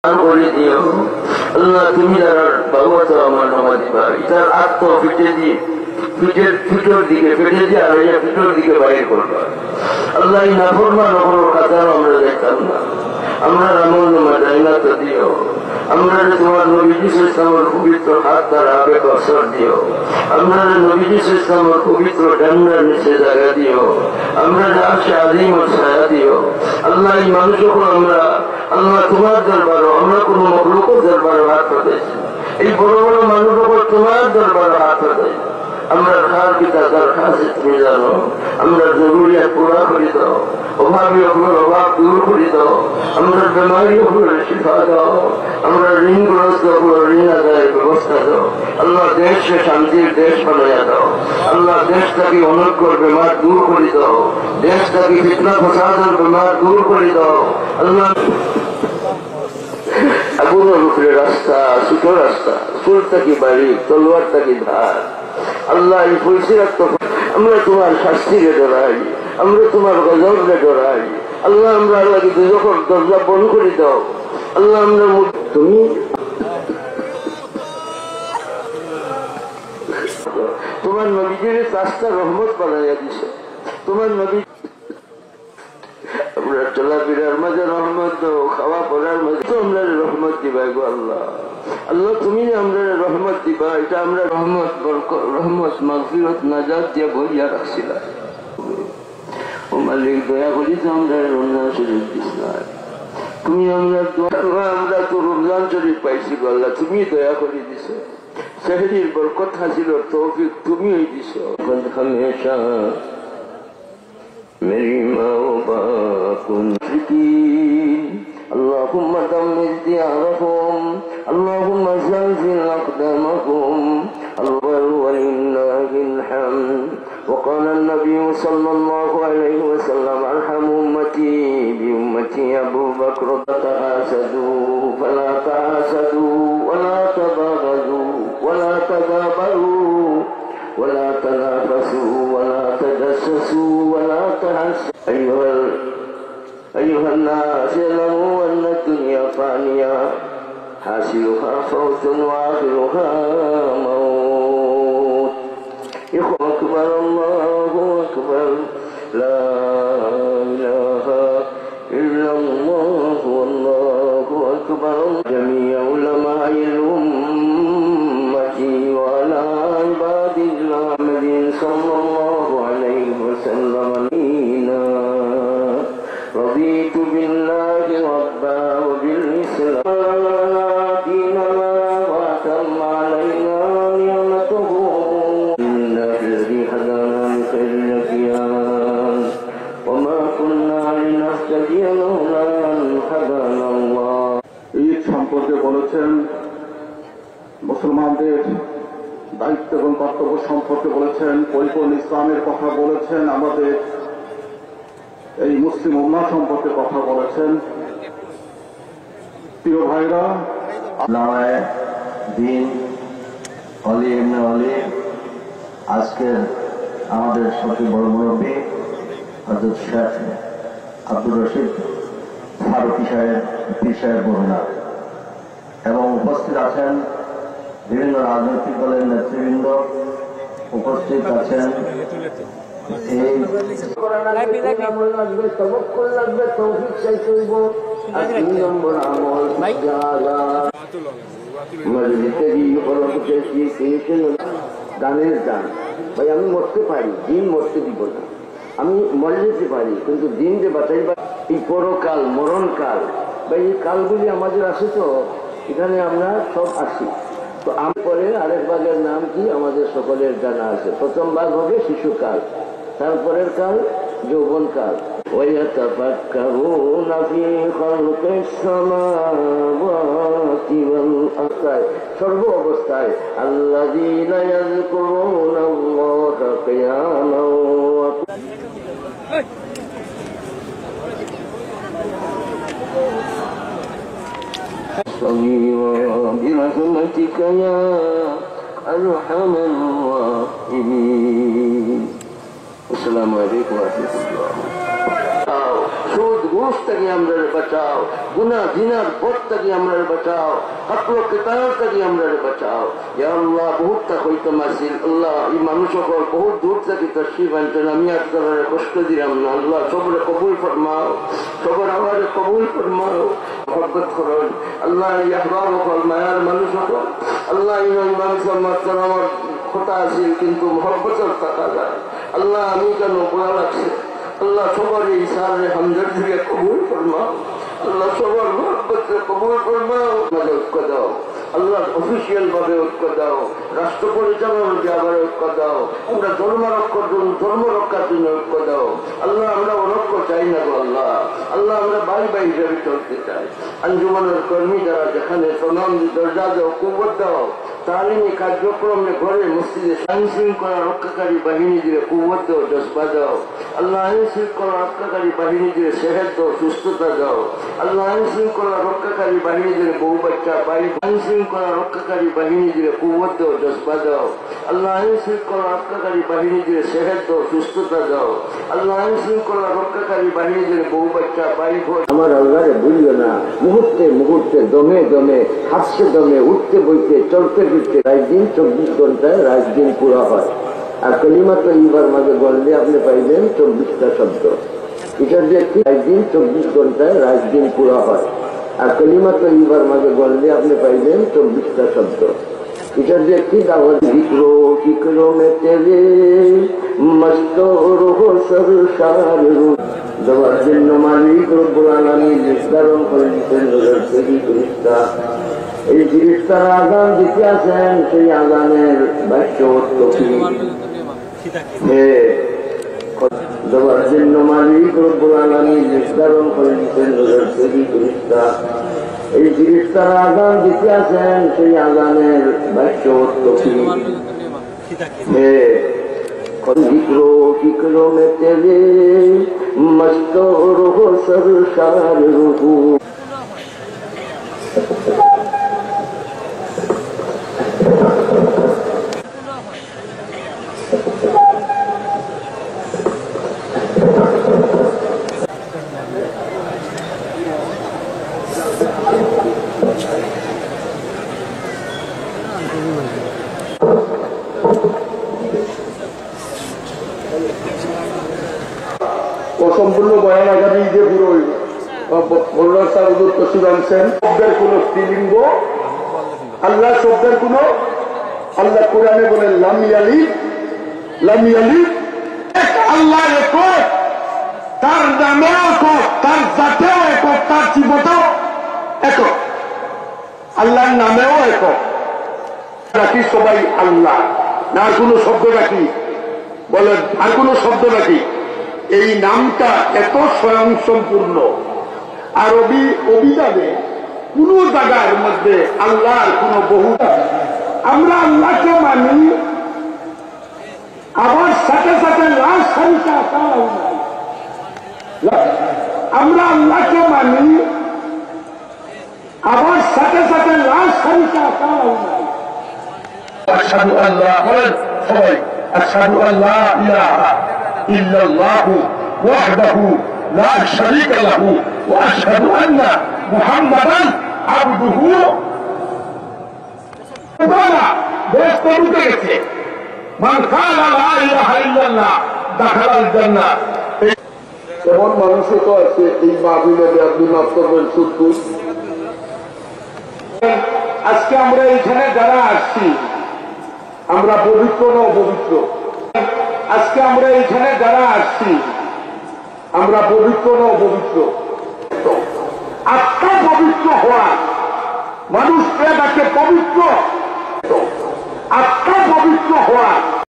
করে দিও আল্লাহ। তুমি যারা ভাগবত আমার নামা দিবা এটার আত্ম ফিটে দিয়ে ফিটোর দিকে ফেটে দিয়ে আর ফিটোর দিকে বাইরে করবা আল্লাহ। এই নাফরমান কাতার আমরা দেখতাম না, আমরা আমল নামা জায়গা তো দিও। আমরা তোমার নবীজি ইসলামের পবিত্র হাত দ্বারা আবেগ অবসর দিও। আমরা নবীজি ইসলামের পবিত্র ডান্ডার নিচে জায়গা দিও। আমরা আসে আদিম ছায়া দিও আল্লাহ। এই মানুষকে আমরা আল্লাহ তোমার দরবারও আমরা কোন মখলুক দরবারে হাত পাঠাইছি, এই বড় বড় মানুষকে তোমার দরবারে হাত পাঠাইছি। আমরা খার পিতা দরখাস্ত তুমি জানো, আমরা জরুরিয়াত পুরা করে দাও, অভাবী অভাবের অভাব দূর করে দাও, আমরা বেমারি অভাবের শিফা দাও, আমরা ঋণগ্রস্ত ঋণ আদায়ের ব্যবস্থা দাও আল্লাহ। দেশে শান্তির দেশ বানাইয়া দাও আল্লাহ। দেশটাকে অনর্গল বেমার দূর করে দাও, দেশটাকে ফিতনা ফসাদের বেমার দূর করে দাও আল্লাহ। আগুনের উপরে রাস্তা, ছোট রাস্তা, চুল থাকি বাড়ি, তলোয়ার থাকি ধার আল্লাহ। এই পরিচয় আমরা তোমার শাস্তিকে ডরাই, আমরা তোমার গজবকে ডরাই আল্লাহ। আমরা আল্লাহকে যখন দরজা বন্ধ করে দাও আল্লাহ। আমরা তুমি তোমার নবীজির রাস্তা রহমত বানাইয়া দিছে, তোমার নবী আমরা চলাফেরার মাঝে রহমত দাও, খাওয়া পড়ার মাঝে তো আমরা রহমত দিবা গো আল্লাহ। আল্লাহ তুমি আমরা রহমত দিবা, এটা আমরা রহমত রহমত মাগফিরত নাজাত দিয়া ভরিয়া রাখছিলা। ও মালিক দয়া করি তো আমরা রমজান শরীফ দিস না, তুমি আমরা আমরা তো রমজান শরীফ পাইছি গো আল্লাহ। তুমি দয়া করে দিছ, সেহরির বরকত হাসিল তৌফিক তুমি দিছ। হমেশা मेरी माँ बाकुन اللهم دمر ديارهم اللهم زلزل أقدامهم ولله الحمد. وقال النبي صلى الله عليه وسلم ارحم أمتي بأمتي أبو بكر. تحاسدوا فلا تحاسدوا ولا تباغضوا ولا تدابروا ولا تنافسوا ولا تجسسوا ولا تحسدوا. أيها الناس اعلموا أن الدنيا فانية حاصلها فوت وآخرها موت. إخوة أكبر الله أكبر لا إله إلا الله والله أكبر. جميع علماء الأمة وعلى عباد الله صلى الله عليه وسلم رضيت بالله ربا وبالإسلام دينا وأتم علينا نعمته. إنا الذي هدانا لخير الأديان وما كنا لنهتدي لولا أن هدانا الله. ঈদ সম্পর্কে বলেছেন, মুসলমানদের দায়িত্ব এবং কর্তব্য সম্পর্কে বলেছেন, পরিপূর্ণ ইসলামের কথা বলেছেন, আমাদের এই মুসলিম উম্মাহ সম্পর্কে কথা বলেছেন। প্রিয় ভাইরা, দিন অলি ইবনে অলি আজকের আমাদের সবচেয়ে বড় মুরব্বী হযরত শেখ আব্দুর রশিদ ফারুকী সাহেব পীর সাহেব বরুণা এবং উপস্থিত আছেন বিভিন্ন রাজনৈতিক দলের নেতৃবৃন্দ, উপস্থিত আছেন দানের দান। ভাই আমি মরতে পারি, দিন মরতে দিব না, আমি মরে যেতে পারি, কিন্তু দিন যে বাঁচাইবা এই পরকাল মরণকাল বা এই কালগুলি আমাদের আছে, তো এখানে আমরা সব আসি। তো আমি পরে আরেক ভাগের নাম কি আমাদের সকলের জানা আছে। প্রথম ভাগ হবে শিশুকাল, তারপরের কাল যৌবনকাল। وَيَتَفَكَّرُونَ فِي خَلْقِ السَّمَاوَاتِ وَالْأَرْضِ সর্ব অবস্থায় الَّذِينَ يَذْكُرُونَ اللَّهَ قِيَامًا برحمتك يا أرحم الراحمين. السلام عليكم ورحمة الله. সুদ ঘুষ থেকে আমরা বাঁচাও, গুনাহ জিনার পথ থেকে আমরা বাঁচাও, কাতল কেতাল থেকে আমরা বাঁচাও। ইয়া আল্লাহ বহুতটা হইতে মাসিল আল্লাহ এই মানুষ সকল বহুত দূর থেকে তশরিফ আনছেন, আমি আপনারা কষ্ট দিলাম না আল্লাহ, সবরে কবুল ফরমাও, সবর আমারে কবুল ফরমাও, মহব্বত করুন আল্লাহ। এই আহবাব সকল মায়ার মানুষ সকল আল্লাহ ইমাম সাহেব আমার কথা আছে কিন্তু মহব্বতের টাকা যায় আল্লাহ, আমি কেন বোঝা লাগছে আল্লাহ, সবার এই সারে হামদর্দিকে কবুল ফরমাও আল্লাহ, সবার মহব্বতকে কবুল ফরমাও। আমাদের ঐক্য দাও আল্লাহ, অফিসিয়াল ভাবে ঐক্য দাও, রাষ্ট্র পরিচালনার ব্যাপারে ঐক্য দাও, আমরা ধর্ম রক্ষার জন্য ঐক্য দাও আল্লাহ। আমরা অনৈক্য চাই না গো আল্লাহ, আল্লাহ আমরা ভাই ভাই হিসেবে চলতে চাই। আঞ্জুমানের কর্মী যারা যেখানে প্রণাম দরজা দাও, কুবত দাও, তালিমি কার্যক্রমে ঘরে মসজিদে আইন শৃঙ্খলা রক্ষাকারী বাহিনী দিয়ে কুবত দাও, জজবা দাও আল্লাহ। আইন শৃঙ্খলা রক্ষাকারী বাহিনী দিয়ে সেহেদ দাও, সুস্থতা দাও আল্লাহ। আইন শৃঙ্খলা রক্ষাকারী বাহিনী দিয়ে বউ বাচ্চা পাই, আইন শৃঙ্খলা রক্ষাকারী বাহিনী দিয়ে কুবত দাও, জজবা দাও আল্লাহ। আইন শৃঙ্খলা রক্ষাকারী বাহিনী দিয়ে সেহেদ দাও, সুস্থতা দাও আল্লাহ। আইন শৃঙ্খলা রক্ষাকারী বাহিনী দিয়ে বউ বাচ্চা পাই। আমার আল্লাহরে ভুলিও না, মুহূর্তে মুহূর্তে দমে দমে হাসতে দমে উঠতে বইতে চলতে ফিরতে রাত দিন 24 ঘন্টায় রাত দিন পুরা হয়। আর কলিমা তৈবার মাঝে বললে আপনি পাইবেন 24টা শব্দ। এটার যে একটি রাত দিন 24 ঘন্টায় রাত দিন পুরা হয়। আর কলিমা তৈবার মাঝে বললে আপনি পাইবেন 24টা শব্দ। এটার যে একটি দাওয়াত জিক্রো জিক্রো মে তেরে মস্ত রোহ সরসার রূপ দেওয়ার জন্য মালিক রব্বুল আলামিন নির্ধারণ করে দিতেন সেই ফেরেশতা। এই ফেরেশতার আযান দিতে আছেন, সেই আযানের বাক্য দেওয়ার জন্য মালিক রব্বুল আলামিন নির্ধারণ করে দিতেন সেই ফেরেশতা। এই ফেরেশতার আযান দিতে আছেন, সেই আযানের বাক্য जिक्रो जिक्रो में तेरे मस्त रहो सरसार रूह। অসম্পূর্ণ বয়ান আগামী ঈদে পুরো মোল্লা সাহেব তসিব আনছেন। শব্দের কোন স্ত্রীলিঙ্গ আল্লাহ, শব্দের কোন আল্লাহ কোরআনে বলেন লাম ইয়ালিদ আল্লাহ একক, তার নামেও একক, তার জাতেও একক, তার জীবতেও একক, আল্লাহর নামেও একক। রাখি সবাই আল্লাহ না, আর কোন শব্দ রাখি বলেন, আর কোন শব্দ রাখি? এই নামটা এত স্বয়ংসম্পূর্ণ। আরবি অভিধানে কোন জায়গার মধ্যে আল্লাহর কোন বহু, আমরা আল্লাহকে মানি, আবার সাথে সাথে লাশ সংখ্যা তাও নাই। আমরা আল্লাহকে মানি, আবার সাথে সাথে লাশ সংখ্যা তাও নাই। আশহাদু আল্লাহ, সবাই আশহাদু আল্লাহ ইলাহা ইল্লাল্লাহু ওয়াহদাহু লা শারীকা লাহু ওয়া আশহাদু আন্না মুহাম্মাদান আবদুহু। দেশ তো উঠে গেছে, মান কালা লা ইলাহা ইল্লাল্লাহ দাখালাল জান্নাহ। এমন মানুষও তো আছে এই মাহফিলে আপনি মাফ করবেন শুধু। আজকে আমরা এইখানে যারা আসছি, আমরা পবিত্র না অপবিত্র? আজকে আমরা এইখানে যারা আসছি, আমরা পবিত্র না অপবিত্র? আত্মা পবিত্র হওয়া, মানুষ তাকে পবিত্র, আত্মা পবিত্র হওয়া